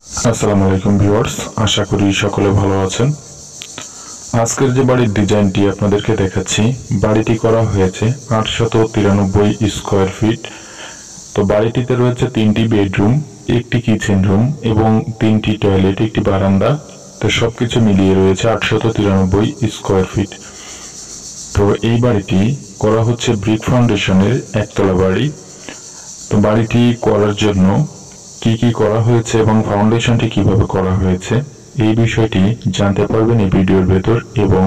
আসসালামু আলাইকুম ভিউয়ার্স, আশা করি সকলে ভালো আছেন। আজকের যে বাড়ির ডিজাইনটি আপনাদেরকে দেখাচ্ছি, বাড়িটি করা হয়েছে 893 স্কয়ার ফিট। তো বাড়িটিতে রয়েছে 3টি বেডরুম, একটি কিচেন রুম এবং 3টি টয়লেট, একটি বারান্দা। তো সবকিছু মিলিয়ে রয়েছে 893 স্কয়ার ফিট। তো এই বাড়িটি করা হচ্ছে ব্রিক ফাউন্ডেশনের একতলা বাড়ি। তো বাড়িটি করার জন্য কি কি করা হয়েছে এবং ফাউন্ডেশনটি কিভাবে করা হয়েছে এই বিষয়টি জানতে পারবেন এই ভিডিওর ভেতর, এবং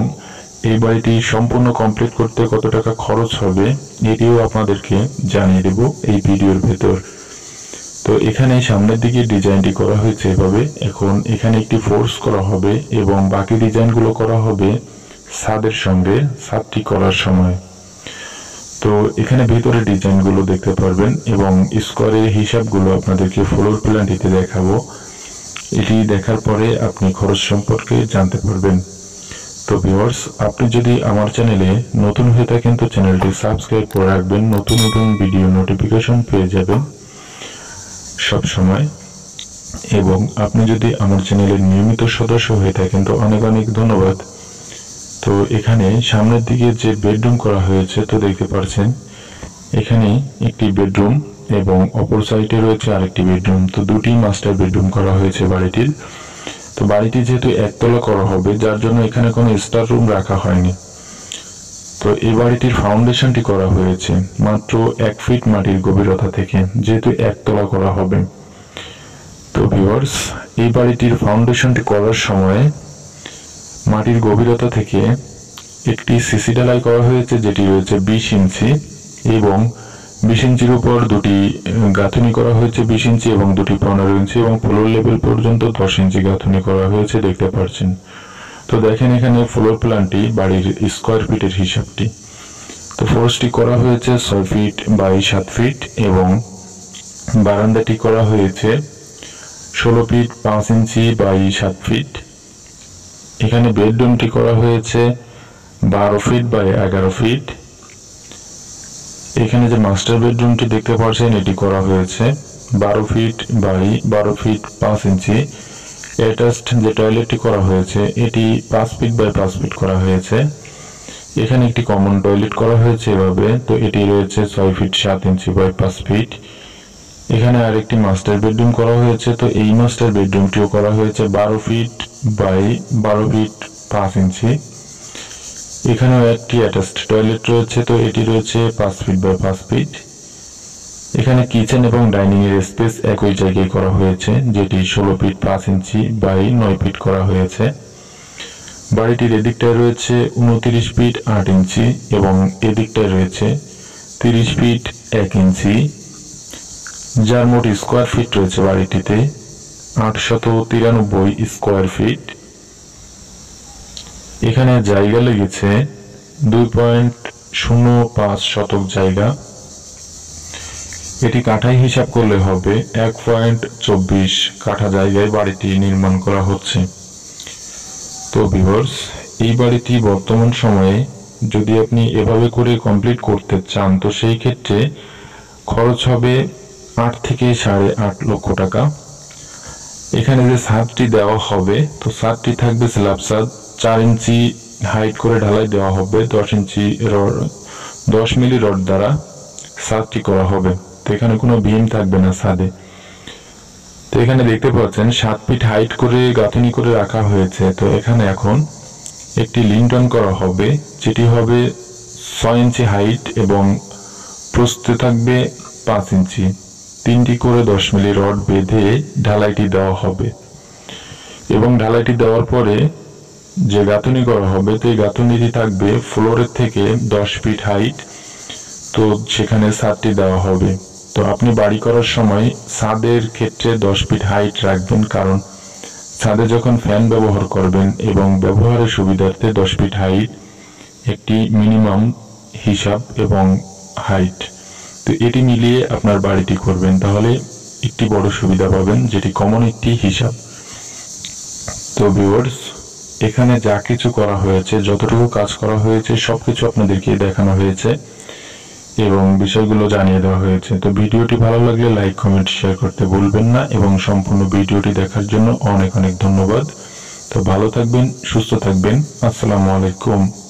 এই বাড়িটি সম্পূর্ণ কমপ্লিট করতে কত টাকা খরচ হবে এটিও আপনাদেরকে জানিয়ে দেব এই ভিডিওর ভেতর। তো এখানে সামনের দিকে ডিজাইনটি করা হয়েছে এভাবে। এখন এখানে একটি ফোর্স করা হবে এবং বাকি ডিজাইনগুলো করা হবে ছাদের সঙ্গে, ছাদটি করার সময়। তো এখানে ভিতরে ডিজাইনগুলো দেখতে পারবেন এবং স্কয়ারের হিসাবগুলো আপনাদেরকে ফ্লোর প্ল্যানটিতে দেখাবো। এটি দেখার পরে আপনি খরচ সম্পর্কে জানতে পারবেন। তো ভিউয়ার্স, আপনি যদি আমার চ্যানেলে নতুন হয়ে থাকেন তো চ্যানেলটি সাবস্ক্রাইব করে রাখবেন, নতুন নতুন ভিডিও নোটিফিকেশন পেয়ে যাবেন সব সময়। এবং আপনি যদি আমার চ্যানেলের নিয়মিত সদস্য হয়ে থাকেন তো অনেক অনেক ধন্যবাদ। তো এখানে সামনের দিকে যে বেডরুম করা হয়েছে তো দেখতে পাচ্ছেন এখানে একটি বেডরুম এবং অপর সাইডে রয়েছে আরেকটি বেডরুম। তো দুটি মাস্টার বেডরুম করা হয়েছে বাড়িটির। তো বাড়িটি যেহেতু একতলা করা হবে যার জন্য এখানে কোনো স্টার রুম রাখা হয়নি। তো এই বাড়িটির ফাউন্ডেশনটি করা হয়েছে মাত্র 1 ফিট মাটির গভীরতা থেকে, যেহেতু একতলা করা হবে। তো ভিউয়ার্স, এই বাড়িটির ফাউন্ডেশনটি করার সময় মাটির গভীরতা থেকে একটি সিসি ঢালাই করা হয়েছে যেটি রয়েছে 20 ইঞ্চি, এবং 20 ইঞ্চির উপর দুটি গাঁথুনি করা হয়েছে 20 ইঞ্চি এবং দুটি 15 ইঞ্চি, এবং ফ্লোর লেভেল পর্যন্ত 10 ইঞ্চি গাঁথুনি করা হয়েছে দেখতে পাচ্ছেন। তো দেখেন এখানে ফ্লোর প্ল্যানটি, বাড়ির স্কয়ার ফিটের হিসাবটি। তো ফোর্সটি করা হয়েছে 6 ফিট বাই 7 ফিট এবং বারান্দাটি করা হয়েছে 16 ফিট 5 ইঞ্চি বাই 7 ফিট। এখানে বেডরুমটি করা হয়েছে 12 ফিট বাই 11 ফিট। এখানে যে মাস্টার বেডরুমটি দেখতে পাচ্ছেন এটি করা হয়েছে 12 feet by 12 feet 5 inch. Attached যে টয়লেটটি করা হয়েছে এটি 5 ফিট বাই 5 ফিট করা হয়েছে। এখানে একটি কমন টয়লেট করা হয়েছে এভাবে। তো এটি রয়েছে 6 ফিট 7 ইঞ্চি বাই 5 ফিট। এখানে আরেকটি মাস্টার বেডরুম করা হয়েছে। তো এই মাস্টার বেডরুমটিও করা হয়েছে 12 ফিট বাই 12 ফিট 5 ইঞ্চি। এখানেও একটি অ্যাটাচড টয়লেট রয়েছে। তো এটি রয়েছে 5 ফিট বাই 5 ফিট। এখানে কিচেন এবং ডাইনিং এর স্পেস একই জায়গায় করা হয়েছে, যেটি 16 ফিট 5 ইঞ্চি বাই 9 ফিট করা হয়েছে। বাড়িটির এদিকটায় রয়েছে 29 ফিট 8 ইঞ্চি এবং এদিকটায় রয়েছে 30 ফিট 1 ইঞ্চি, যার মোট স্কয়ার ফিট রয়েছে বাড়িটিতে 893 স্কয়ার ফিট। এখানে জায়গা লেগেছে 2.05 শতক জায়গা। এটি কাঠায় হিসাব করলে হবে 1.24 কাঠা জায়গায় বাড়িটি নির্মাণ করা হচ্ছে। তো ভিউয়ার্স, এই বাড়িটি বর্তমান সময়ে যদি আপনি এভাবে করে কমপ্লিট করতে চান তো সেই ক্ষেত্রে খরচ হবে 8 থেকে 8.5 লক্ষ টাকা। এখানে যে ছাদটি দেওয়া হবে তো ছাদটি থাকবে স্ল্যাব ছাদ, 4 ইঞ্চি হাইট করে ঢালাই দেওয়া হবে, 10 ইঞ্চি রড 10 মিলি রড দ্বারা ছাদটি করা হবে। তো এখানে কোনো বিম থাকবে না ছাদে। তো এখানে দেখতে পাচ্ছেন 7 ফিট হাইট করে গাঁথুনি করে রাখা হয়েছে। তো এখানে এখন একটি লিন্টন করা হবে যেটি হবে 6 ইঞ্চি হাইট এবং প্রস্থ থাকবে 5 ইঞ্চি। 3টি করে 10 মিলি রড বেঁধে ঢালাইটি দেওয়া হবে, এবং ঢালাইটি দেওয়ার পরে যে গাঁথুনি করা হবে তো এই গাঁথুনিটি থাকবে ফ্লোরের থেকে 10 ফিট হাইট। তো সেখানে ছাদটি দেওয়া হবে। তো আপনি বাড়ি করার সময় ছাদের ক্ষেত্রে 10 ফিট হাইট রাখবেন, কারণ ছাদে যখন ফ্যান ব্যবহার করবেন এবং ব্যবহারের সুবিধার্থে 10 ফিট হাইট একটি মিনিমাম হিসাব এবং হাইট। তো এটি মিলিয়ে আপনার বাড়িটি করবেন, তাহলে একটি বড় সুবিধা পাবেন, যেটি কমন একটি হিসাব। তো ভিউয়ার্স, এখানে যা কিছু করা হয়েছে, যতটুকু কাজ করা হয়েছে সবকিছু আপনাদেরকে দেখানো হয়েছে। এবং বিষয়গুলো জানিয়ে দেওয়া হয়েছে। তো ভিডিওটি ভালো লাগলে লাইক, কমেন্ট, শেয়ার করতে ভুলবেন না এবং সম্পূর্ণ ভিডিওটি দেখার জন্য অনেক অনেক ধন্যবাদ। তো ভালো থাকবেন, সুস্থ থাকবেন। আসসালামু আলাইকুম।